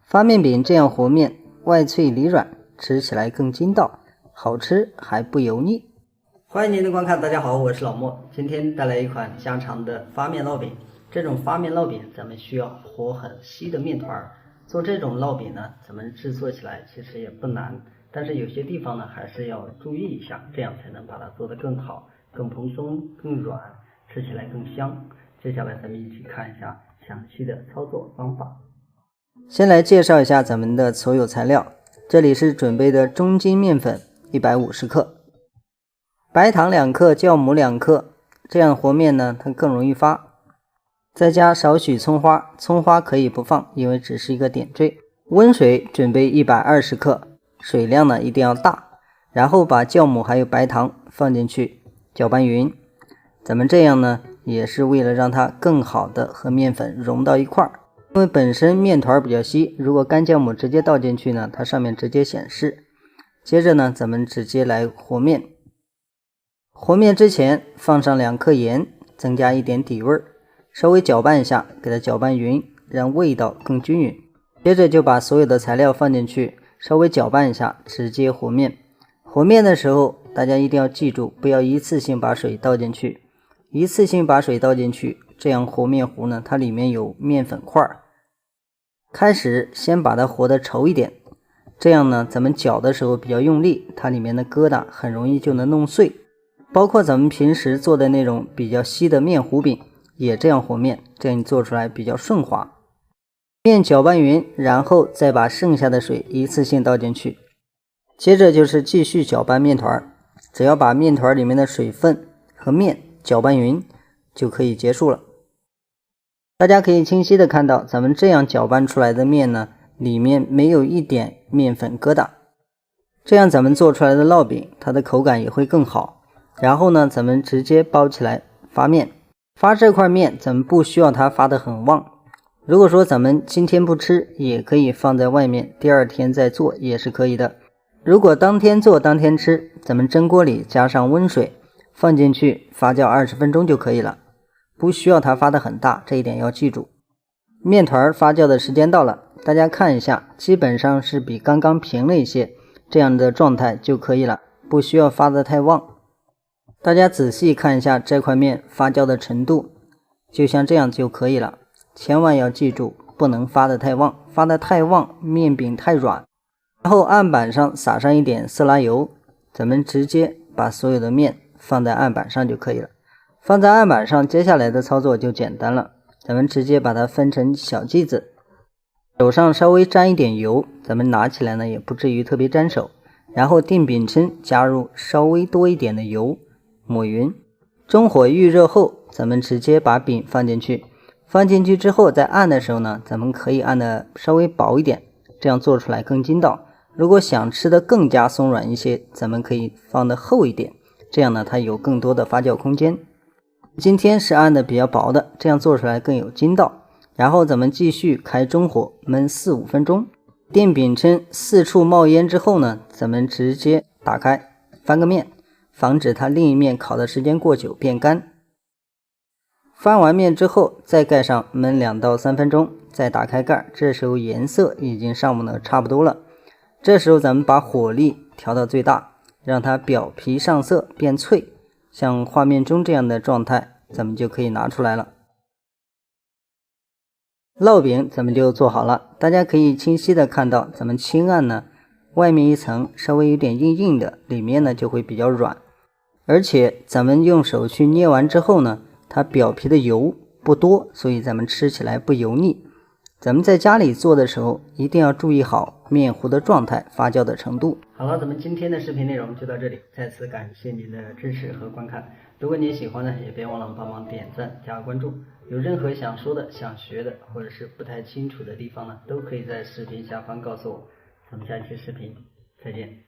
发面饼这样和面，外脆里软，吃起来更筋道，好吃还不油腻。欢迎您的观看，大家好，我是老莫，今天带来一款家常的发面烙饼。这种发面烙饼咱们需要和很稀的面团，做这种烙饼呢，咱们制作起来其实也不难，但是有些地方呢还是要注意一下，这样才能把它做得更好，更蓬松更软，吃起来更香。接下来咱们一起看一下详细的操作方法。先来介绍一下咱们的所有材料，这里是准备的中筋面粉150克，白糖2克，酵母2克，这样和面呢它更容易发。再加少许葱花，葱花可以不放，因为只是一个点缀。温水准备120克，水量呢一定要大，然后把酵母还有白糖放进去搅拌匀。咱们这样呢也是为了让它更好的和面粉融到一块儿，因为本身面团比较稀，如果干酵母直接倒进去呢，它上面直接显示。接着呢咱们直接来和面。和面之前放上2克盐，增加一点底味，稍微搅拌一下，给它搅拌匀，让味道更均匀。接着就把所有的材料放进去，稍微搅拌一下，直接和面。和面的时候大家一定要记住，不要一次性把水倒进去，一次性把水倒进去，这样和面糊呢它里面有面粉块。开始先把它和得稠一点，这样呢咱们搅的时候比较用力，它里面的疙瘩很容易就能弄碎。包括咱们平时做的那种比较稀的面糊饼也这样和面，这样你做出来比较顺滑。面搅拌匀，然后再把剩下的水一次性倒进去，接着就是继续搅拌面团，只要把面团里面的水分和面搅拌匀就可以结束了。大家可以清晰的看到，咱们这样搅拌出来的面呢，里面没有一点面粉疙瘩，这样咱们做出来的烙饼它的口感也会更好。然后呢咱们直接包起来发面。发这块面咱们不需要它发得很旺，如果说咱们今天不吃，也可以放在外面，第二天再做也是可以的。如果当天做当天吃，咱们蒸锅里加上温水放进去发酵20分钟就可以了，不需要它发得很大，这一点要记住。面团发酵的时间到了，大家看一下，基本上是比刚刚平了一些，这样的状态就可以了，不需要发得太旺。大家仔细看一下这块面发酵的程度，就像这样就可以了，千万要记住，不能发得太旺，发得太旺面饼太软。然后案板上撒上一点色拉油，咱们直接把所有的面放在案板上就可以了。放在案板上，接下来的操作就简单了，咱们直接把它分成小剂子，手上稍微沾一点油，咱们拿起来呢也不至于特别沾手，然后定饼铛加入稍微多一点的油抹匀，中火预热后，咱们直接把饼放进去。放进去之后，在按的时候呢，咱们可以按的稍微薄一点，这样做出来更筋道。如果想吃的更加松软一些，咱们可以放的厚一点，这样呢，它有更多的发酵空间。今天是按的比较薄的，这样做出来更有筋道。然后咱们继续开中火焖4-5分钟。电饼铛4处冒烟之后呢，咱们直接打开翻个面，防止它另一面烤的时间过久变干。翻完面之后再盖上焖2到3分钟，再打开盖，这时候颜色已经上的差不多了。这时候咱们把火力调到最大，让它表皮上色变脆，像画面中这样的状态，咱们就可以拿出来了。烙饼咱们就做好了，大家可以清晰的看到，咱们轻按呢，外面一层稍微有点硬硬的，里面呢就会比较软。而且咱们用手去捏完之后呢，它表皮的油不多，所以咱们吃起来不油腻。咱们在家里做的时候一定要注意好面糊的状态、发酵的程度。好了，咱们今天的视频内容就到这里，再次感谢您的支持和观看。如果您喜欢呢，也别忘了帮忙点赞加关注。有任何想说的、想学的，或者是不太清楚的地方呢，都可以在视频下方告诉我。咱们下期视频再见。